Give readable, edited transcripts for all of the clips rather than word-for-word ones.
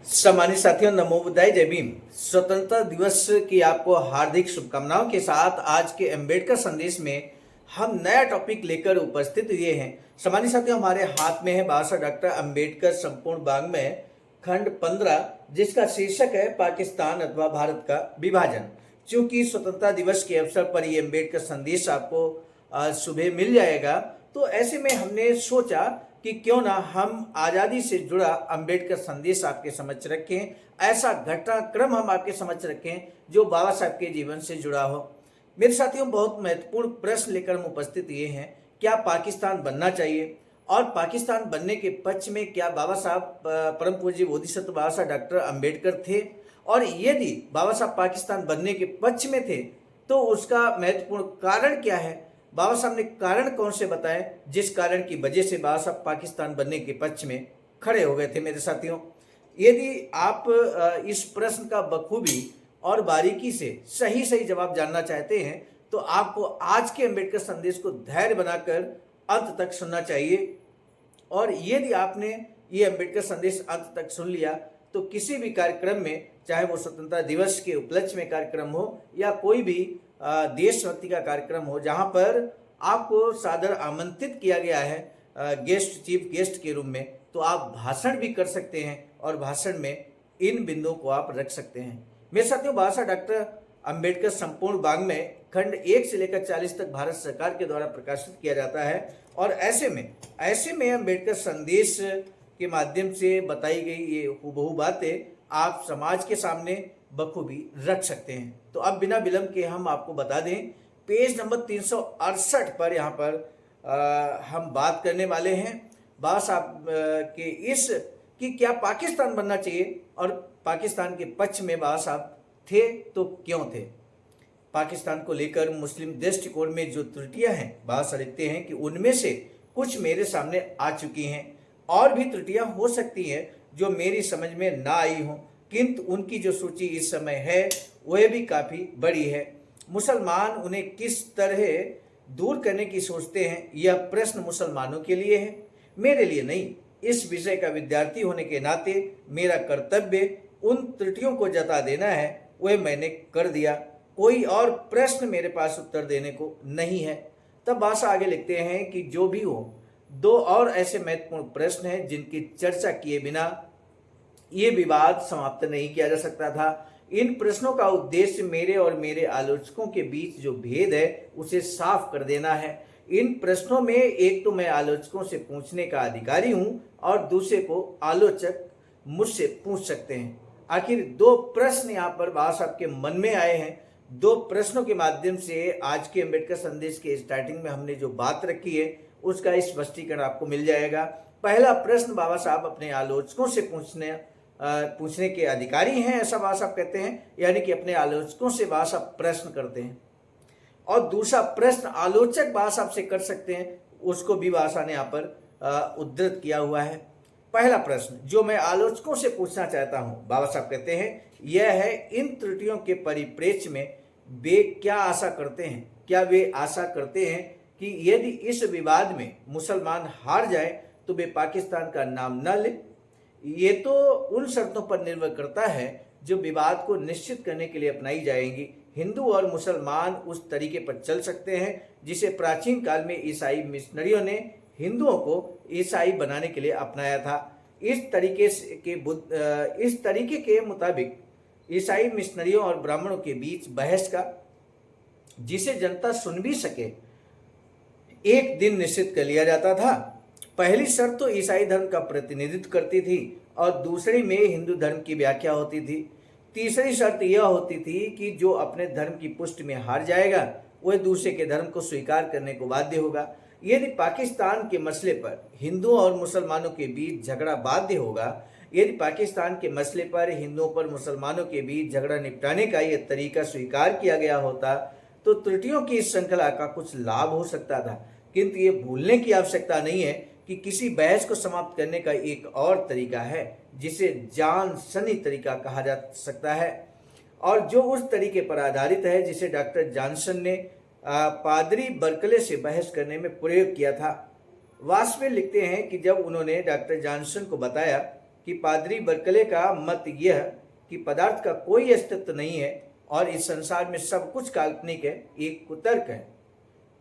सम्मानित साथियों, नमो बुद्धाय, जय भीम। स्वतंत्रता दिवस की आपको हार्दिक शुभकामनाओं के साथ आज के अम्बेडकर संदेश में हम नया टॉपिक लेकर उपस्थित हुए हैं। सम्मानित साथियों, हमारे हाथ में है बाबा साहब डॉक्टर अम्बेडकर संपूर्ण वाङ्मय खंड 15, जिसका शीर्षक है पाकिस्तान अथवा भारत का विभाजन। चूंकि स्वतंत्रता दिवस के अवसर पर ये अम्बेडकर संदेश आपको सुबह मिल जाएगा, तो ऐसे में हमने सोचा कि क्यों ना हम आज़ादी से जुड़ा अम्बेडकर संदेश आपके समक्ष रखें, ऐसा घटनाक्रम हम आपके समक्ष रखें जो बाबा साहब के जीवन से जुड़ा हो। मेरे साथियों, बहुत महत्वपूर्ण प्रश्न लेकर हम उपस्थित ये हैं, क्या पाकिस्तान बनना चाहिए और पाकिस्तान बनने के पक्ष में क्या बाबा साहब परम पूज्य बोधिसत्व बाबा साहब डॉक्टर अम्बेडकर थे, और यदि बाबा साहब पाकिस्तान बनने के पक्ष में थे तो उसका महत्वपूर्ण कारण क्या है। बाबा साहब ने कारण कौन से बताए जिस कारण की वजह से बाबा साहब पाकिस्तान बनने के पक्ष में खड़े हो गए थे। मेरे साथियों, यदि आप इस प्रश्न का बखूबी और बारीकी से सही सही जवाब जानना चाहते हैं तो आपको आज के अम्बेडकर संदेश को धैर्य बनाकर अंत तक सुनना चाहिए। और यदि आपने ये अम्बेडकर संदेश अंत तक सुन लिया तो किसी भी कार्यक्रम में, चाहे वो स्वतंत्रता दिवस के उपलक्ष्य में कार्यक्रम हो या कोई भी देशभक्ति का कार्यक्रम हो जहां पर आपको सादर आमंत्रित किया गया है चीफ गेस्ट के रूप में, तो आप भाषण भी कर सकते हैं और भाषण में इन बिंदुओं को आप रख सकते हैं। मेरे साथियों, बाबा साहब डॉक्टर अम्बेडकर संपूर्ण वाङ्मय खंड 1 से लेकर 40 तक भारत सरकार के द्वारा प्रकाशित किया जाता है, और ऐसे में अम्बेडकर संदेश के माध्यम से बताई गई ये हूबहू बातें आप समाज के सामने बखूबी रख सकते हैं। तो अब बिना विलंब के हम आपको बता दें, पेज नंबर 368 पर यहाँ पर हम बात करने वाले हैं बाबा साहब के इस कि क्या पाकिस्तान बनना चाहिए और पाकिस्तान के पक्ष में बाबा साहब थे तो क्यों थे। पाकिस्तान को लेकर मुस्लिम दृष्टिकोण में जो त्रुटियां हैं, बाबा साहब लिखते हैं कि उनमें से कुछ मेरे सामने आ चुकी हैं, और भी त्रुटियां हो सकती हैं जो मेरी समझ में ना आई हों, किंतु उनकी जो सूची इस समय है वह भी काफ़ी बड़ी है। मुसलमान उन्हें किस तरह दूर करने की सोचते हैं, यह प्रश्न मुसलमानों के लिए है, मेरे लिए नहीं। इस विषय का विद्यार्थी होने के नाते मेरा कर्तव्य उन त्रुटियों को जता देना है, वह मैंने कर दिया। कोई और प्रश्न मेरे पास उत्तर देने को नहीं है। तब भाषा आगे लिखते हैं कि जो भी हो, दो और ऐसे महत्वपूर्ण प्रश्न हैं जिनकी चर्चा किए बिना ये विवाद समाप्त नहीं किया जा सकता था। इन प्रश्नों का उद्देश्य मेरे और मेरे आलोचकों के बीच जो भेद है उसे साफ कर देना है। इन प्रश्नों में एक तो मैं आलोचकों से पूछने का अधिकारी हूं और दूसरे को आलोचक मुझसे पूछ सकते हैं। आखिर दो प्रश्न यहाँ पर बाबा साहब के मन में आए हैं। दो प्रश्नों के माध्यम से आज के अम्बेडकर संदेश के स्टार्टिंग में हमने जो बात रखी है उसका स्पष्टीकरण आपको मिल जाएगा। पहला प्रश्न, बाबा साहब अपने आलोचकों से पूछने के अधिकारी हैं, ऐसा बाबा साहब कहते हैं, यानी कि अपने आलोचकों से बाबा साहब प्रश्न करते हैं। और दूसरा प्रश्न आलोचक बाबा साहब से कर सकते हैं, उसको भी बाबा साहब ने यहाँ पर उद्धृत किया हुआ है। पहला प्रश्न जो मैं आलोचकों से पूछना चाहता हूँ, बाबा साहब कहते हैं, यह है इन त्रुटियों के परिप्रेक्ष्य में वे क्या आशा करते हैं। क्या वे आशा करते हैं कि यदि इस विवाद में मुसलमान हार जाए तो वे पाकिस्तान का नाम न ले। ये तो उन शर्तों पर निर्भर करता है जो विवाद को निश्चित करने के लिए अपनाई जाएंगी। हिंदू और मुसलमान उस तरीके पर चल सकते हैं जिसे प्राचीन काल में ईसाई मिशनरियों ने हिंदुओं को ईसाई बनाने के लिए अपनाया था। इस तरीके के मुताबिक ईसाई मिशनरियों और ब्राह्मणों के बीच बहस का, जिसे जनता सुन भी सके, एक दिन निश्चित कर लिया जाता था। पहली शर्त तो ईसाई धर्म का प्रतिनिधित्व करती थी और दूसरी में हिंदू धर्म की व्याख्या होती थी। तीसरी शर्त यह होती थी कि जो अपने धर्म की पुष्टि में हार जाएगा वह दूसरे के धर्म को स्वीकार करने को बाध्य होगा। यदि पाकिस्तान के मसले पर हिंदुओं और मुसलमानों के बीच झगड़ा बाध्य होगा, यदि पाकिस्तान के मसले पर हिंदुओं पर मुसलमानों के बीच झगड़ा निपटाने का यह तरीका स्वीकार किया गया होता तो त्रुटियों की इस श्रृंखला का कुछ लाभ हो सकता था। किंतु ये भूलने की आवश्यकता नहीं है कि किसी बहस को समाप्त करने का एक और तरीका है जिसे जॉनसनी तरीका कहा जा सकता है, और जो उस तरीके पर आधारित है जिसे डॉक्टर जॉनसन ने पादरी बर्कले से बहस करने में प्रयोग किया था। वाजपेयी लिखते हैं कि जब उन्होंने डॉक्टर जॉनसन को बताया कि पादरी बर्कले का मत यह कि पदार्थ का कोई अस्तित्व नहीं है और इस संसार में सब कुछ काल्पनिक है, एक कुतर्क है,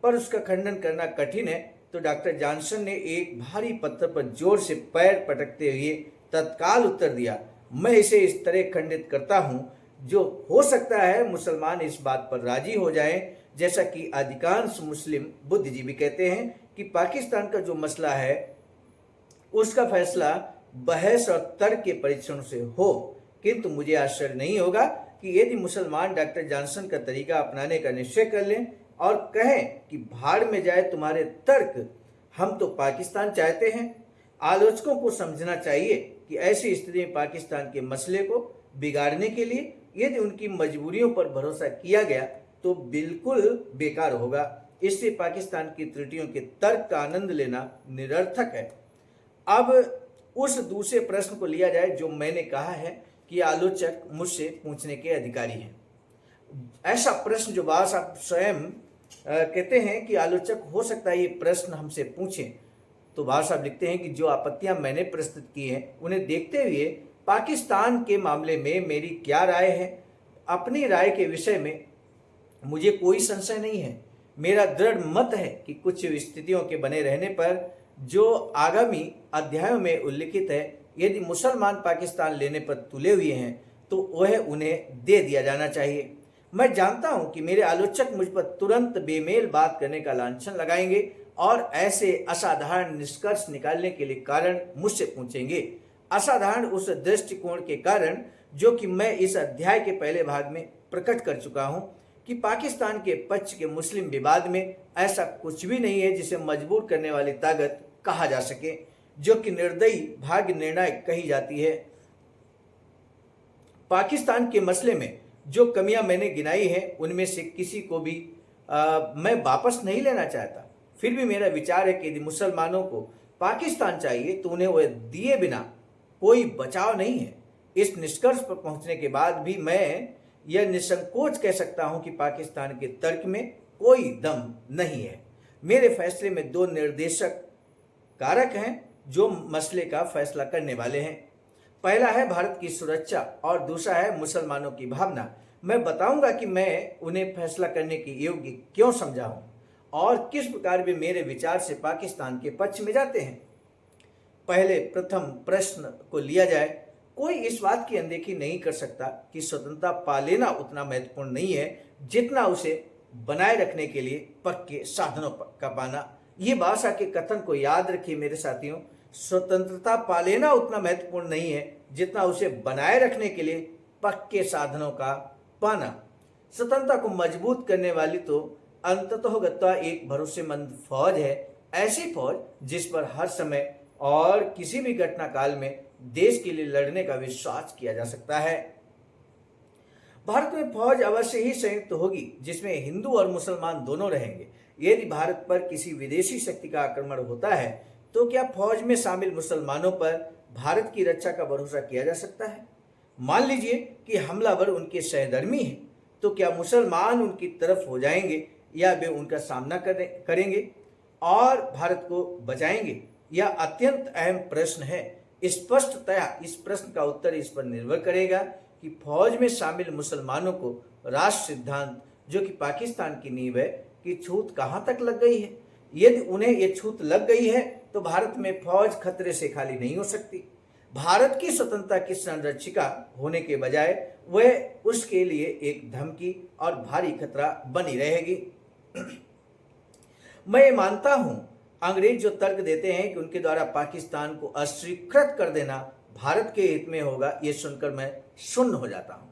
पर उसका खंडन करना कठिन है, तो डॉक्टर जॉनसन ने एक भारी पत्थर पर जोर से पैर पटकते हुए तत्काल उत्तर दिया, मैं इसे इस तरह खंडित करता हूं जो हो सकता है मुसलमान इस बात पर राजी हो जाएं, जैसा कि अधिकांश मुस्लिम बुद्धिजीवी कहते हैं कि पाकिस्तान का जो मसला है उसका फैसला बहस और तर्क के परीक्षण से हो। किंतु मुझे आश्चर्य नहीं होगा कि यदि मुसलमान डॉक्टर जॉनसन का तरीका अपनाने का निश्चय कर लें और कहें कि भाड़ में जाए तुम्हारे तर्क, हम तो पाकिस्तान चाहते हैं। आलोचकों को समझना चाहिए कि ऐसी स्थिति में पाकिस्तान के मसले को बिगाड़ने के लिए यदि उनकी मजबूरियों पर भरोसा किया गया तो बिल्कुल बेकार होगा। इससे पाकिस्तान की त्रुटियों के तर्क का आनंद लेना निरर्थक है। अब उस दूसरे प्रश्न को लिया जाए जो मैंने कहा है कि आलोचक मुझसे पूछने के अधिकारी हैं। ऐसा प्रश्न जो बाबा साहब स्वयं कहते हैं कि आलोचक हो सकता है ये प्रश्न हमसे पूछें, तो बाबा साहब लिखते हैं कि जो आपत्तियां मैंने प्रस्तुत की हैं उन्हें देखते हुए पाकिस्तान के मामले में मेरी क्या राय है। अपनी राय के विषय में मुझे कोई संशय नहीं है। मेरा दृढ़ मत है कि कुछ स्थितियों के बने रहने पर जो आगामी अध्यायों में उल्लिखित है, यदि मुसलमान पाकिस्तान लेने पर तुले हुए हैं तो वह उन्हें दे दिया जाना चाहिए। मैं जानता हूं कि मेरे आलोचक मुझ पर तुरंत बेमेल बात करने का लांछन लगाएंगे और ऐसे असाधारण निष्कर्ष निकालने के लिए कारण मुझसे पूछेंगे। असाधारण उस दृष्टिकोण के कारण जो कि मैं इस अध्याय के पहले भाग में प्रकट कर चुका हूं कि पाकिस्तान के पक्ष के मुस्लिम विवाद में ऐसा कुछ भी नहीं है जिसे मजबूर करने वाली ताकत कहा जा सके, जो कि निर्दयी भाग्य निर्णायक कही जाती है। पाकिस्तान के मसले में जो कमियां मैंने गिनाई हैं उनमें से किसी को भी मैं वापस नहीं लेना चाहता। फिर भी मेरा विचार है कि यदि मुसलमानों को पाकिस्तान चाहिए तो उन्हें वह दिए बिना कोई बचाव नहीं है। इस निष्कर्ष पर पहुंचने के बाद भी मैं यह निसंकोच कह सकता हूं कि पाकिस्तान के तर्क में कोई दम नहीं है। मेरे फैसले में दो निर्देशक कारक हैं जो मसले का फैसला करने वाले हैं। पहला है भारत की सुरक्षा और दूसरा है मुसलमानों की भावना। मैं बताऊंगा कि मैं उन्हें फैसला करने के योग्य क्यों समझा हूं और किस प्रकार वे मेरे विचार से पाकिस्तान के पक्ष में जाते हैं। पहले प्रथम प्रश्न को लिया जाए, कोई इस बात की अनदेखी नहीं कर सकता कि स्वतंत्रता पा लेना उतना महत्वपूर्ण नहीं है जितना उसे बनाए रखने के लिए पक्के साधनों का पाना। ये भाषा के कथन को याद रखिए मेरे साथियों, स्वतंत्रता पा लेना उतना महत्वपूर्ण नहीं है जितना उसे बनाए रखने के लिए पक्के साधनों का पाना। स्वतंत्रता को मजबूत करने वाली तो अंततोगत्वा एक भरोसेमंद फौज है, ऐसी फौज जिस पर हर समय और किसी भी घटना काल में देश के लिए लड़ने का विश्वास किया जा सकता है। भारत में फौज अवश्य ही संयुक्त होगी जिसमें हिंदू और मुसलमान दोनों रहेंगे। यदि भारत पर किसी विदेशी शक्ति का आक्रमण होता है तो क्या फौज में शामिल मुसलमानों पर भारत की रक्षा का भरोसा किया जा सकता है? मान लीजिए कि हमलावर उनके सहधर्मी हैं, तो क्या मुसलमान उनकी तरफ हो जाएंगे या वे उनका सामना करेंगे और भारत को बचाएंगे? यह अत्यंत अहम प्रश्न है। स्पष्टतया इस प्रश्न का उत्तर इस पर निर्भर करेगा कि फौज में शामिल मुसलमानों को राष्ट्र सिद्धांत जो कि पाकिस्तान की नींव है की छूत कहां तक लग गई है। यदि उन्हें यह छूत लग गई है तो भारत में फौज खतरे से खाली नहीं हो सकती। भारत की स्वतंत्रता की संरक्षिका होने के बजाय वह उसके लिए एक धमकी और भारी खतरा बनी रहेगी। मैं ये मानता हूं अंग्रेज जो तर्क देते हैं कि उनके द्वारा पाकिस्तान को अस्वीकृत कर देना भारत के हित में होगा, ये सुनकर मैं सुन्न हो जाता हूं।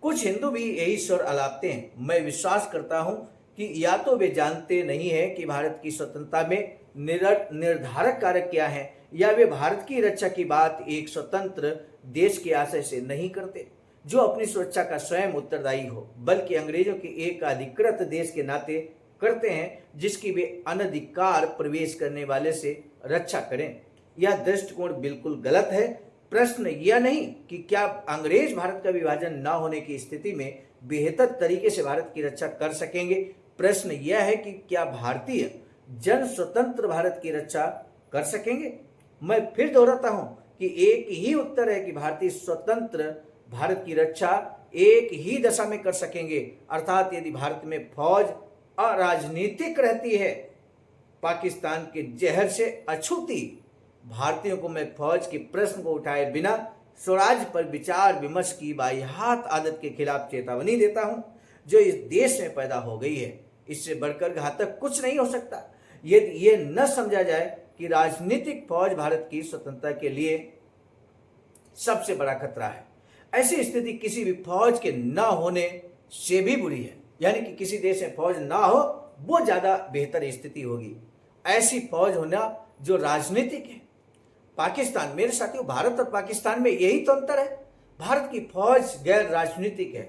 कुछ हिंदू भी यही स्वर अलापते हैं। मैं विश्वास करता हूं कि या तो वे जानते नहीं हैं कि भारत की स्वतंत्रता में निर्धारक कारक क्या है, या वे भारत की रक्षा की बात एक स्वतंत्र देश के आशय से नहीं करते जो अपनी सुरक्षा का स्वयं उत्तरदायी हो, बल्कि अंग्रेजों के एक अधिकृत देश के नाते करते हैं जिसकी वे अनधिकार प्रवेश करने वाले से रक्षा करें। यह दृष्टिकोण बिल्कुल गलत है। प्रश्न यह नहीं कि क्या अंग्रेज भारत का विभाजन न होने की स्थिति में बेहतर तरीके से भारत की रक्षा कर सकेंगे। प्रश्न यह है कि क्या भारतीय जन स्वतंत्र भारत की रक्षा कर सकेंगे। मैं फिर दोहराता हूं कि एक ही उत्तर है कि भारतीय स्वतंत्र भारत की रक्षा एक ही दशा में कर सकेंगे, अर्थात यदि भारत में फौज अराजनीतिक रहती है, पाकिस्तान के जहर से अछूती भारतीयों को मैं फौज के प्रश्न को उठाए बिना स्वराज पर विचार विमर्श की बायात आदत के खिलाफ चेतावनी देता हूं जो इस देश में पैदा हो गई है। इससे बढ़कर घातक कुछ नहीं हो सकता यदि ये न समझा जाए कि राजनीतिक फौज भारत की स्वतंत्रता के लिए सबसे बड़ा खतरा है। ऐसी स्थिति किसी भी फौज के न होने से भी बुरी है, यानी कि किसी देश में फौज ना हो वो ज्यादा बेहतर स्थिति होगी। ऐसी फौज होना जो राजनीतिक है। पाकिस्तान, मेरे साथियों, भारत और पाकिस्तान में यही तो अंतर है। भारत की फौज गैर राजनीतिक है,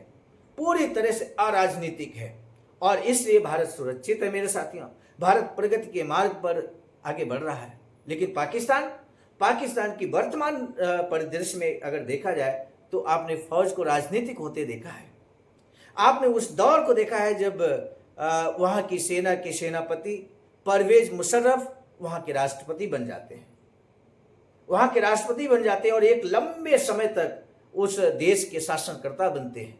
पूरी तरह से अराजनीतिक है और इसलिए भारत सुरक्षित है। मेरे साथियों, भारत प्रगति के मार्ग पर आगे बढ़ रहा है। लेकिन पाकिस्तान की वर्तमान परिदृश्य में अगर देखा जाए तो आपने फौज को राजनीतिक होते देखा है। आपने उस दौर को देखा है जब वहां की सेना के सेनापति परवेज मुशर्रफ वहां के राष्ट्रपति बन जाते हैं, और एक लंबे समय तक उस देश के शासनकर्ता बनते हैं।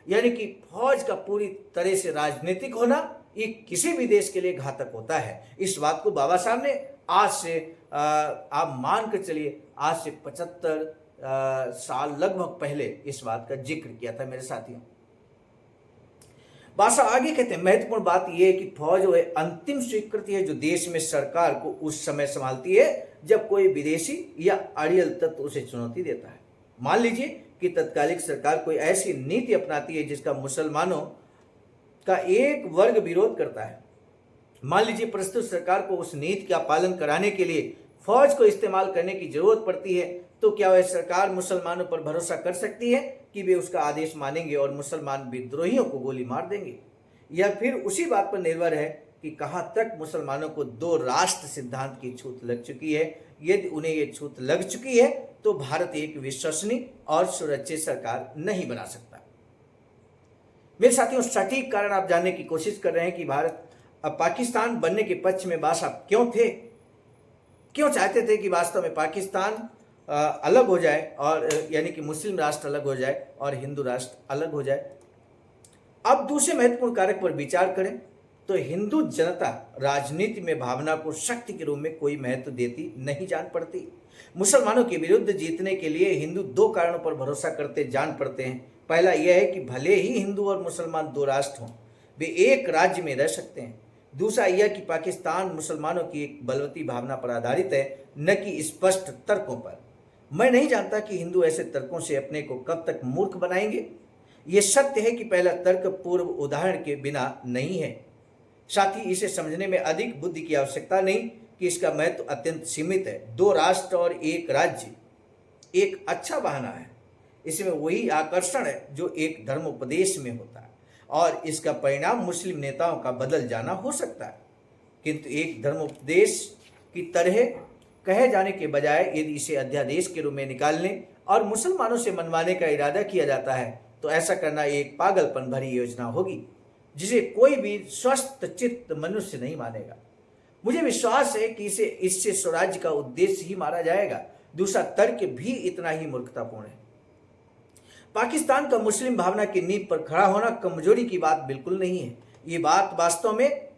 यानी कि फौज का पूरी तरह से राजनीतिक होना ये किसी भी देश के लिए घातक होता है। इस बात को बाबा साहब ने आज से आप मान कर चलिए, आज से 75 साल लगभग पहले इस बात का जिक्र किया था। मेरे साथियों, बादशाह आगे कहते हैं, महत्वपूर्ण बात यह है कि फौज वह अंतिम स्वीकृति है जो देश में सरकार को उस समय संभालती है जब कोई विदेशी या अड़ियल तत्व उसे चुनौती देता है। मान लीजिए कि तत्कालिक सरकार कोई ऐसी नीति अपनाती है जिसका मुसलमानों का एक वर्ग विरोध करता है। मान लीजिए प्रस्तुत सरकार को उस नीति का पालन कराने के लिए फौज को इस्तेमाल करने की जरूरत पड़ती है, तो क्या वह सरकार मुसलमानों पर भरोसा कर सकती है कि वे उसका आदेश मानेंगे और मुसलमान विद्रोहियों को गोली मार देंगे? यह फिर उसी बात पर निर्भर है कि कहां तक मुसलमानों को दो राष्ट्र सिद्धांत की छूत लग चुकी है। यदि उन्हें यह छूत लग चुकी है तो भारत एक विश्वसनीय और सुरक्षित सरकार नहीं बना सकता। मेरे साथियों, सटीक कारण आप जानने की कोशिश कर रहे हैं कि भारत अब पाकिस्तान बनने के पक्ष में बादशाह क्यों थे, क्यों चाहते थे कि वास्तव में पाकिस्तान अलग हो जाए और यानी कि मुस्लिम राष्ट्र अलग हो जाए और हिंदू राष्ट्र अलग हो जाए। अब दूसरे महत्वपूर्ण कारक पर विचार करें तो हिंदू जनता राजनीति में भावना को शक्ति के रूप में कोई महत्व देती नहीं जान पड़ती। मुसलमानों के विरुद्ध जीतने के लिए हिंदू दो कारणों पर भरोसा करते जान पड़ते हैं। पहला यह है कि भले ही हिंदू और मुसलमान दो राष्ट्र हों, वे एक राज्य में रह सकते हैं। दूसरा यह कि पाकिस्तान मुसलमानों की एक बलवती भावना पर आधारित है, न कि स्पष्ट तर्कों पर। मैं नहीं जानता कि हिंदू ऐसे तर्कों से अपने को कब तक मूर्ख बनाएंगे। यह सत्य है कि पहला तर्क पूर्व उदाहरण के बिना नहीं है, साथ ही इसे समझने में अधिक बुद्धि की आवश्यकता नहीं कि इसका महत्व अत्यंत सीमित है। दो राष्ट्र और एक राज्य एक अच्छा बहाना है। इसमें वही आकर्षण है जो एक धर्मोपदेश में होता है और इसका परिणाम मुस्लिम नेताओं का बदल जाना हो सकता है, किंतु एक धर्मोपदेश की तरह कहे जाने के बजाय यदि इसे अध्यादेश के रूप में निकालने और मुसलमानों से मनवाने का इरादा किया जाता है तो ऐसा करना एक पागलपन भरी योजना होगी जिसे कोई भी स्वस्थ चित्त मनुष्य नहीं मानेगा। मुझे विश्वास है कि इससे स्वराज्य का उद्देश्य ही मारा जाएगा। दूसरा तर्क भी इतना ही मूर्खतापूर्ण है। पाकिस्तान का मुस्लिम भावना की नींव पर खड़ा होना कमजोरी की बात बिल्कुल नहीं है। ये बात वास्तव में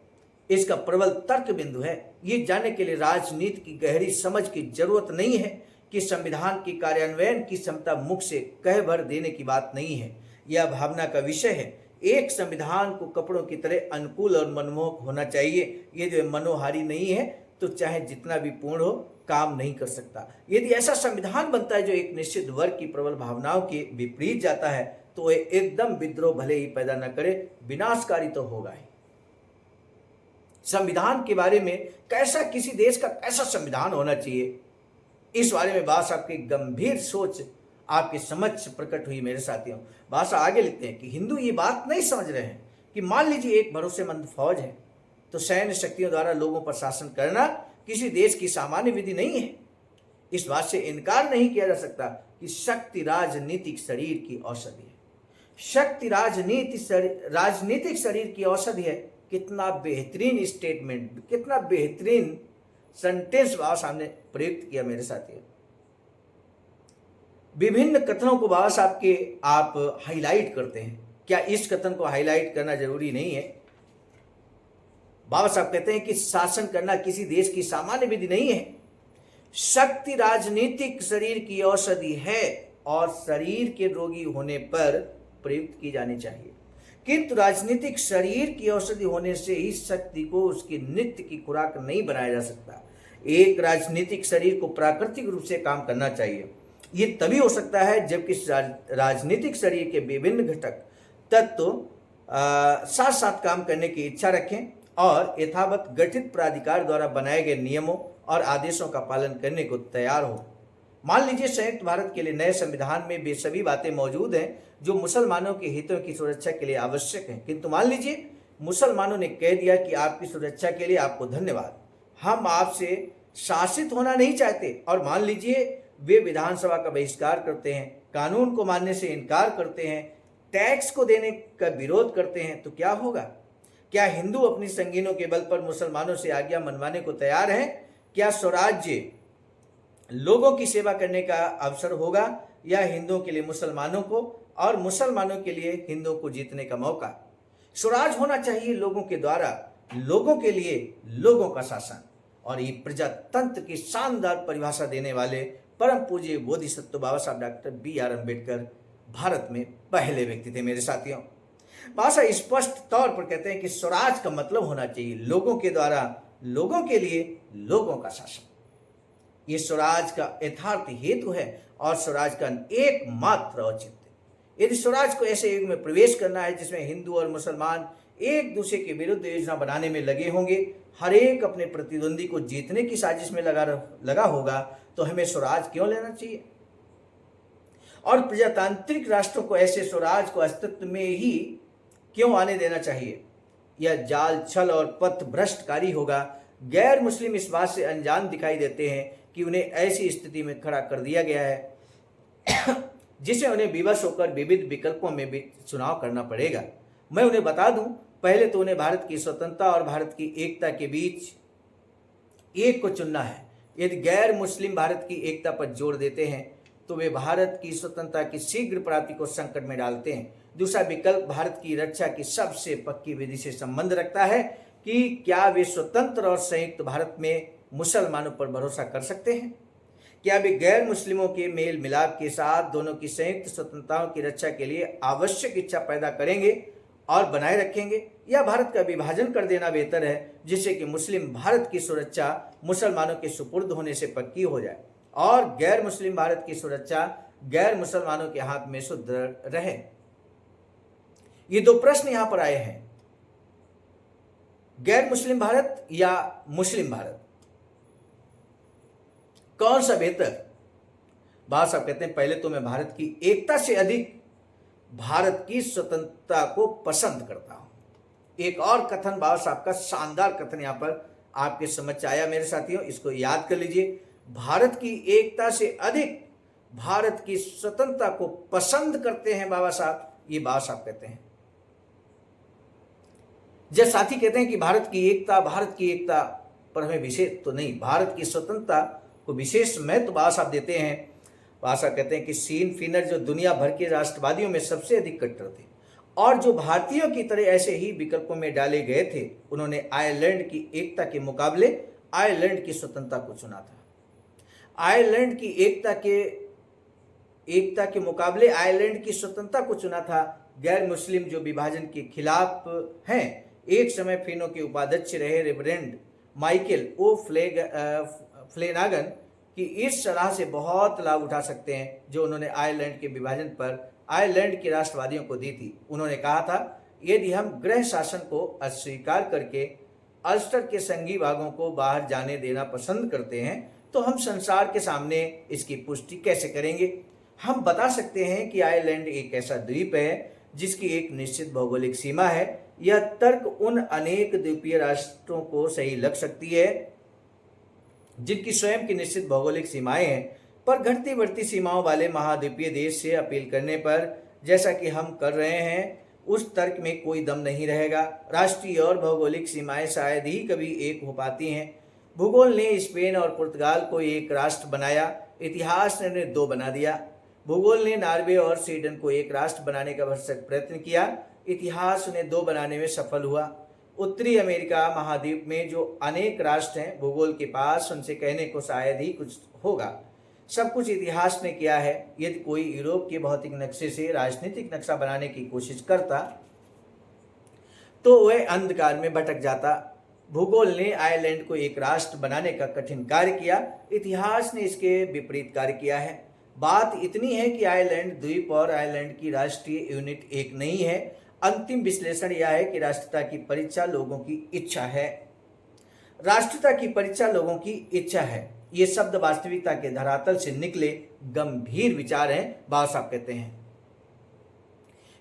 इसका प्रबल तर्क बिंदु है। ये जानने के लिए राजनीति की गहरी समझ की जरूरत नहीं है कि संविधान की कार्यान्वयन की क्षमता मुख से कह भर देने की बात नहीं है, यह भावना का विषय है। एक संविधान को कपड़ों की तरह अनुकूल और मनमोहक होना चाहिए। यदि मनोहारी नहीं है तो चाहे जितना भी पूर्ण हो काम नहीं कर सकता। यदि ऐसा संविधान बनता है जो एक निश्चित वर्ग की प्रबल भावनाओं के विपरीत जाता है तो वह एकदम विद्रोह भले ही पैदा न करे, विनाशकारी तो होगा ही। संविधान के बारे में कैसा, किसी देश का कैसा संविधान होना चाहिए, इस बारे में बादशाह की गंभीर सोच आपके समक्ष प्रकट हुई। मेरे साथियों, बादशाह आगे लिखते हैं कि हिंदू ये बात नहीं समझ रहे हैं कि मान लीजिए एक भरोसेमंद फौज है तो सैन्य शक्तियों द्वारा लोगों पर शासन करना किसी देश की सामान्य विधि नहीं है। इस बात से इनकार नहीं किया जा सकता कि शक्ति राजनीतिक शरीर की औषधि है। शक्ति राजनीतिक शरीर की औषधि है। कितना बेहतरीन स्टेटमेंट, कितना बेहतरीन सेंटेंस बाबा साहब ने प्रयुक्त किया। मेरे साथियों, विभिन्न कथनों को बाबा साहब के आप हाईलाइट करते हैं। क्या इस कथन को हाईलाइट करना जरूरी नहीं है? बाबा साहब कहते हैं कि शासन करना किसी देश की सामान्य विधि नहीं है। शक्ति राजनीतिक शरीर की औषधि है और शरीर के रोगी होने पर प्रयुक्त की जानी चाहिए, किंतु राजनीतिक शरीर की औषधि होने से ही शक्ति को उसकी नित्य की खुराक नहीं बनाया जा सकता। एक राजनीतिक शरीर को प्राकृतिक रूप से काम करना चाहिए। ये तभी हो सकता है जबकि राजनीतिक शरीर के विभिन्न घटक तत्व साथ साथ काम करने की इच्छा रखें और यथावत गठित प्राधिकार द्वारा बनाए गए नियमों और आदेशों का पालन करने को तैयार हो। मान लीजिए संयुक्त भारत के लिए नए संविधान में वे सभी बातें मौजूद हैं जो मुसलमानों के हितों की सुरक्षा के लिए आवश्यक हैं, किंतु मान लीजिए मुसलमानों ने कह दिया कि आपकी सुरक्षा के लिए आपको धन्यवाद, हम आपसे शासित होना नहीं चाहते, और मान लीजिए वे विधानसभा का बहिष्कार करते हैं, कानून को मानने से इनकार करते हैं, टैक्स को देने का विरोध करते हैं, तो क्या होगा? क्या हिंदू अपनी संगीनों के बल पर मुसलमानों से आज्ञा मनवाने को तैयार हैं? क्या स्वराज्य लोगों की सेवा करने का अवसर होगा या हिंदुओं के लिए मुसलमानों को और मुसलमानों के लिए हिंदुओं को जीतने का मौका? स्वराज होना चाहिए लोगों के द्वारा, लोगों के लिए, लोगों का शासन। और ये प्रजातंत्र की शानदार परिभाषा देने वाले परम पूज्य बोधिसत्व बाबा साहब डॉक्टर BR अम्बेडकर भारत में पहले व्यक्ति थे। मेरे साथियों, बाबा साहब स्पष्ट तौर पर कहते हैं कि स्वराज का मतलब होना चाहिए लोगों के द्वारा, लोगों के लिए, लोगों का शासन। ये स्वराज का यथार्थ हेतु है और स्वराज का एकमात्र औचित्य। यदि स्वराज को ऐसे युग में प्रवेश करना है जिसमें हिंदू और मुसलमान एक दूसरे के विरुद्ध योजना बनाने में लगे होंगे, हर एक अपने प्रतिद्वंदी को जीतने की साजिश में लगा होगा, तो हमें स्वराज क्यों लेना चाहिए? और प्रजातांत्रिक राष्ट्रों को ऐसे स्वराज को अस्तित्व में ही क्यों आने देना चाहिए? यह जाल, छल और पथ भ्रष्टकारी होगा। गैर मुस्लिम इस बात से अनजान दिखाई देते हैं कि उन्हें ऐसी स्थिति में खड़ा कर दिया गया है जिसे उन्हें विवश होकर विविध विकल्पों में भी चुनाव करना पड़ेगा। मैं उन्हें बता दूं, पहले तो उन्हें भारत की स्वतंत्रता और भारत की एकता के बीच एक को चुनना है। यदि गैर मुस्लिम भारत की एकता पर जोर देते हैं तो वे भारत की स्वतंत्रता की शीघ्र प्राप्ति को संकट में डालते हैं। दूसरा विकल्प भारत की रक्षा की सबसे पक्की विधि से संबंध रखता है कि क्या वे स्वतंत्र और संयुक्त भारत में मुसलमानों पर भरोसा कर सकते हैं? क्या वे गैर मुस्लिमों के मेल मिलाप के साथ दोनों की संयुक्त स्वतंत्रताओं की रक्षा के लिए आवश्यक इच्छा पैदा करेंगे और बनाए रखेंगे, या भारत का विभाजन कर देना बेहतर है जिससे कि मुस्लिम भारत की सुरक्षा मुसलमानों के सुपुर्द होने से पक्की हो जाए और गैर मुस्लिम भारत की सुरक्षा गैर मुसलमानों के हाथ में सुदृढ़ रहे? ये दो प्रश्न यहां पर आए हैं, गैर मुस्लिम भारत या मुस्लिम भारत, कौन सा बेहतर? बाबा साहब कहते हैं पहले तो मैं भारत की एकता से अधिक भारत की स्वतंत्रता को पसंद करता हूं। एक और कथन बाबा साहब का, शानदार कथन यहां पर आपके समझ आया मेरे साथियों, इसको याद कर लीजिए। भारत की एकता से अधिक भारत की स्वतंत्रता को पसंद करते हैं बाबा साहब, ये बाबा साहब कहते हैं। जब साथी कहते हैं कि भारत की एकता पर हमें विशेष तो नहीं, भारत की स्वतंत्रता को विशेष महत्व बाबा साहब देते हैं। बाबा साहब कहते हैं कि सीन फिनर जो दुनिया भर के राष्ट्रवादियों में सबसे अधिक कट्टर थे और जो भारतीयों की तरह ऐसे ही विकल्पों में डाले गए थे, उन्होंने आयरलैंड की एकता के मुकाबले आयरलैंड की स्वतंत्रता को चुना था। आयरलैंड की एकता के मुकाबले आयरलैंड की स्वतंत्रता को चुना था। गैर मुस्लिम जो विभाजन के खिलाफ हैं, एक समय फिनो के उपाध्यक्ष रहे रेवरेंड माइकल ओ फ्लेनागन की इस सलाह से बहुत लाभ उठा सकते हैं जो उन्होंने आयरलैंड के विभाजन पर आयरलैंड के राष्ट्रवादियों को दी थी। उन्होंने कहा था, यदि हम गृह शासन को अस्वीकार करके अल्स्टर के संघी भागों को बाहर जाने देना पसंद करते हैं तो हम संसार के सामने इसकी पुष्टि कैसे करेंगे? हम बता सकते हैं कि आयरलैंड एक ऐसा द्वीप है जिसकी एक निश्चित भौगोलिक सीमा है। यह तर्क उन अनेक द्वीपीय राष्ट्रों को सही लग सकती है जिनकी स्वयं की निश्चित भौगोलिक सीमाएं हैं, पर घटती बढ़ती सीमाओं वाले महाद्वीपीय देश से अपील करने पर, जैसा कि हम कर रहे हैं, उस तर्क में कोई दम नहीं रहेगा। राष्ट्रीय और भौगोलिक सीमाएं शायद ही कभी एक हो पाती हैं। भूगोल ने स्पेन और पुर्तगाल को एक राष्ट्र बनाया, इतिहास ने उन्हें दो बना दिया। भूगोल ने नॉर्वे और स्वीडन को एक राष्ट्र बनाने का भरसक प्रयत्न किया। इतिहास उन्हें दो बनाने में सफल हुआ। उत्तरी अमेरिका महाद्वीप में जो अनेक राष्ट्र हैं, भूगोल के पास उनसे कहने को शायद ही कुछ होगा। सब कुछ इतिहास ने किया है। यदि कोई यूरोप के भौतिक नक्शे से राजनीतिक नक्शा बनाने की कोशिश करता तो वह अंधकार में भटक जाता। भूगोल ने आयरलैंड को एक राष्ट्र बनाने का कठिन कार्य किया। इतिहास ने इसके विपरीत कार्य किया है। बात इतनी है कि आयरलैंड द्वीप और आयरलैंड की राष्ट्रीय यूनिट एक नहीं है। अंतिम विश्लेषण यह है कि राष्ट्रता की परीक्षा लोगों की इच्छा है। राष्ट्रता की परीक्षा लोगों की इच्छा है। ये शब्द वास्तविकता के धरातल से निकले गंभीर विचार हैं, बाबा साहब कहते हैं।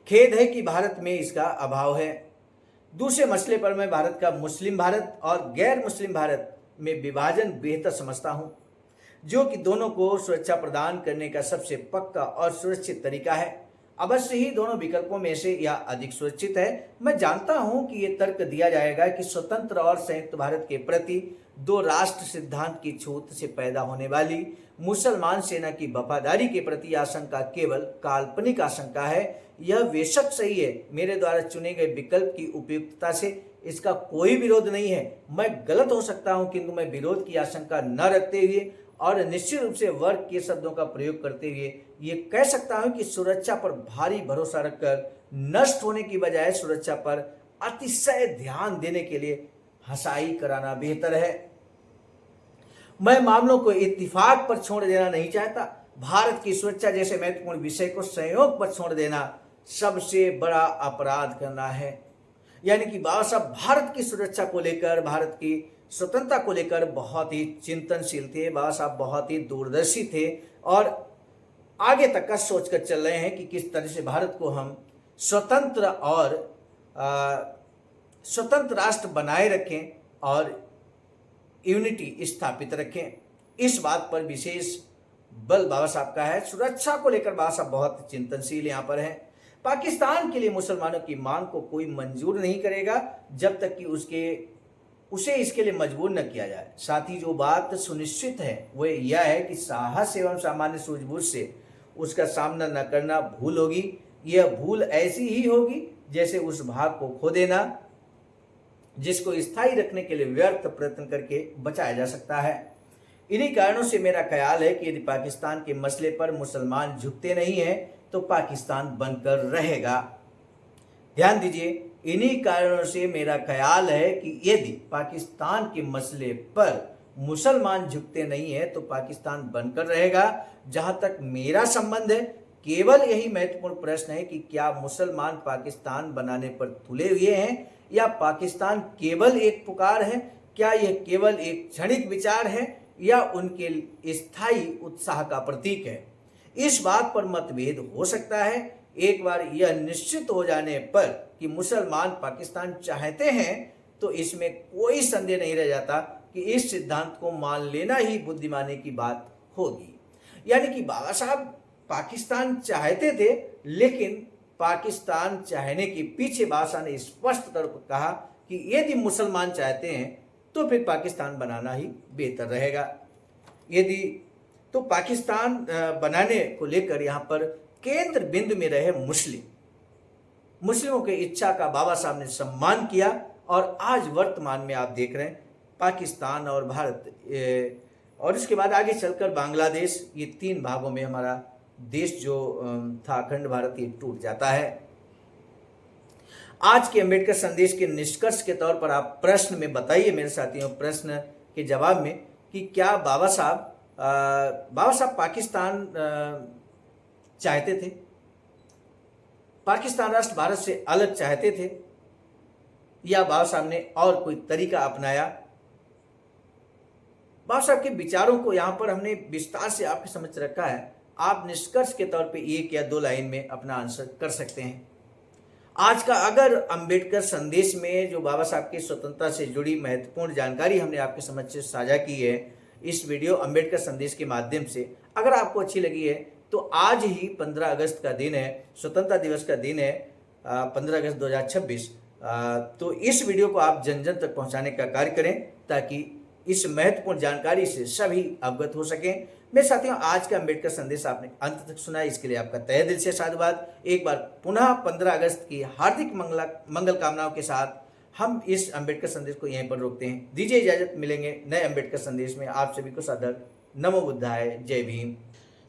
खेद है कि भारत में इसका अभाव है। दूसरे मसले पर मैं भारत का मुस्लिम भारत और गैर मुस्लिम भारत में विभाजन बेहतर समझता हूं, जो कि दोनों को सुरक्षा प्रदान करने का सबसे पक्का और सुरक्षित तरीका है। अवश्य ही दोनों विकल्पों में से यह अधिक सुरक्षित है। मैं जानता हूं कि यह तर्क दिया जाएगा कि स्वतंत्र और संयुक्त भारत के प्रति दो राष्ट्र सिद्धांत की छूत से पैदा होने वाली मुसलमान सेना की वफादारी के प्रति आशंका केवल काल्पनिक आशंका है। यह बेशक सही है। मेरे द्वारा चुने गए विकल्प की उपयुक्तता से इसका कोई विरोध नहीं है। मैं गलत हो सकता हूं, किंतु मैं विरोध की आशंका न रखते हुए और निश्चित रूप से वर्ग के शब्दों का प्रयोग करते हुए ये कह सकता हूं कि सुरक्षा पर भारी भरोसा रखकर नष्ट होने की बजाय सुरक्षा पर अतिशय ध्यान देने के लिए हंसाई कराना बेहतर है। मैं मामलों को इत्तिफाक पर छोड़ देना नहीं चाहता। भारत की सुरक्षा जैसे महत्वपूर्ण विषय को संयोग पर छोड़ देना सबसे बड़ा अपराध करना है। यानी कि बाबा साहब भारत की सुरक्षा को लेकर, भारत की स्वतंत्रता को लेकर बहुत ही चिंतनशील थे। बाबा साहब बहुत ही दूरदर्शी थे और आगे तक का सोचकर चल रहे हैं कि किस तरह से भारत को हम स्वतंत्र और स्वतंत्र राष्ट्र बनाए रखें और यूनिटी स्थापित रखें। इस बात पर विशेष बल बाबा साहब का है। सुरक्षा को लेकर बाबा साहब बहुत चिंतनशील यहाँ पर हैं। पाकिस्तान के लिए मुसलमानों की मांग को कोई मंजूर नहीं करेगा जब तक कि उसे इसके लिए मजबूर न किया जाए। साथ ही जो बात सुनिश्चित है वह यह है कि साहस एवं सामान्य सूझबूझ से उसका सामना न करना भूल होगी। यह भूल ऐसी ही होगी जैसे उस भाग को खो देना जिसको स्थायी रखने के लिए व्यर्थ प्रयत्न करके बचाया जा सकता है। इन्हीं कारणों से मेरा ख्याल है कि यदि पाकिस्तान के मसले पर मुसलमान झुकते नहीं हैं तो पाकिस्तान बनकर रहेगा। ध्यान दीजिए, इन्हीं कारणों से मेरा ख्याल है कि यदि पाकिस्तान के मसले पर मुसलमान झुकते नहीं है तो पाकिस्तान बनकर रहेगा। जहां तक मेरा संबंध है, केवल यही महत्वपूर्ण प्रश्न है कि क्या मुसलमान पाकिस्तान बनाने पर तुले हुए हैं या पाकिस्तान केवल एक पुकार है। क्या यह केवल एक क्षणिक विचार है या उनके स्थायी उत्साह का प्रतीक है। इस बात पर मतभेद हो सकता है। एक बार यह निश्चित हो जाने पर कि मुसलमान पाकिस्तान चाहते हैं तो इसमें कोई संदेह नहीं रह जाता कि इस सिद्धांत को मान लेना ही बुद्धिमानी की बात होगी। यानी कि बाबा साहब पाकिस्तान चाहते थे, लेकिन पाकिस्तान चाहने के पीछे बाबा साहब ने स्पष्ट तौर पर कहा कि यदि मुसलमान चाहते हैं तो फिर पाकिस्तान बनाना ही बेहतर रहेगा। यदि तो पाकिस्तान बनाने को लेकर यहाँ पर केंद्र बिंदु में रहे मुस्लिमों की इच्छा का बाबा साहब ने सम्मान किया और आज वर्तमान में आप देख रहे हैं पाकिस्तान और भारत और इसके बाद आगे चलकर बांग्लादेश, ये तीन भागों में हमारा देश जो था अखंड भारत, ये टूट जाता है। आज के अंबेडकर संदेश के निष्कर्ष के तौर पर आप प्रश्न में बताइए मेरे साथियों, प्रश्न के जवाब में कि क्या बाबा साहब पाकिस्तान चाहते थे, पाकिस्तान राष्ट्र भारत से अलग चाहते थे या बाबा साहब ने और कोई तरीका अपनाया। बाबा साहब के विचारों को यहाँ पर हमने विस्तार से आपके समझ रखा है। आप निष्कर्ष के तौर पे एक या दो लाइन में अपना आंसर कर सकते हैं। आज का अगर अंबेडकर संदेश में जो बाबा साहब की स्वतंत्रता से जुड़ी महत्वपूर्ण जानकारी हमने आपके समझ से साझा की है इस वीडियो अंबेडकर संदेश के माध्यम से, अगर आपको अच्छी लगी है तो आज ही 15 अगस्त का दिन है, स्वतंत्रता दिवस का दिन है, 15 अगस्त 2026। तो इस वीडियो को आप जन जन तक पहुंचाने का कार्य करें ताकि इस महत्वपूर्ण जानकारी से सभी अवगत हो सकें। मेरे साथियों, आज का अम्बेडकर संदेश आपने अंत तक सुना, इसके लिए आपका तहे दिल से साधुवाद। एक बार पुनः 15 अगस्त की हार्दिक मंगल कामनाओं के साथ हम इस अम्बेडकर संदेश को यहीं पर रोकते हैं। दीजिए इजाजत, मिलेंगे नए अम्बेडकर संदेश में। आप सभी को सादर नमो बुद्धाय, जय भीम।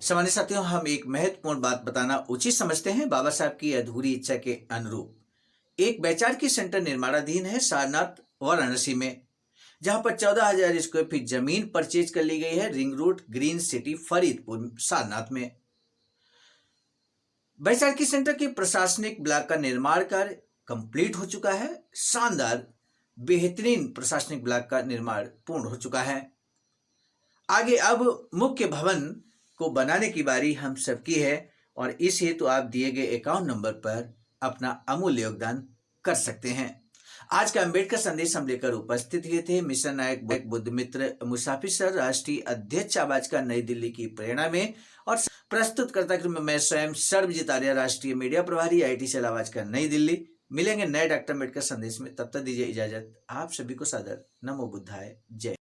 सामान्य साथियों, हम एक महत्वपूर्ण बात बताना उचित समझते हैं। बाबा साहब की अधूरी इच्छा के अनुरूप एक वैचारिक सेंटर निर्माणाधीन है सारनाथ वाराणसी में, जहां पर 14,000 स्क्वायर फीट जमीन परचेज कर ली गई है ring road green city Faridpur Sarnath में। वैचारिक सेंटर के प्रशासनिक ब्लॉक का निर्माण कार्य कंप्लीट हो चुका है। शानदार बेहतरीन प्रशासनिक ब्लॉक का निर्माण पूर्ण हो चुका है। आगे अब मुख्य भवन को बनाने की बारी हम सबकी है और इस हेतु आप दिए गए अकाउंट नंबर पर अपना अमूल्य योगदान कर सकते हैं। आज का अम्बेडकर संदेश हम लेकर उपस्थित हुए थे मिशन नायक बुद्ध मित्र मुसाफिर सर, राष्ट्रीय अध्यक्ष आवाज का नई दिल्ली की प्रेरणा में, और प्रस्तुत करता क्रम मैं स्वयं सर्वजित आर्य, राष्ट्रीय मीडिया प्रभारी, IIT सेल आवाज का नई दिल्ली। मिलेंगे नए डॉक्टर अम्बेडकर संदेश में, तब तक दीजिए इजाजत। आप सभी को सादर नमो बुद्धाय, जय।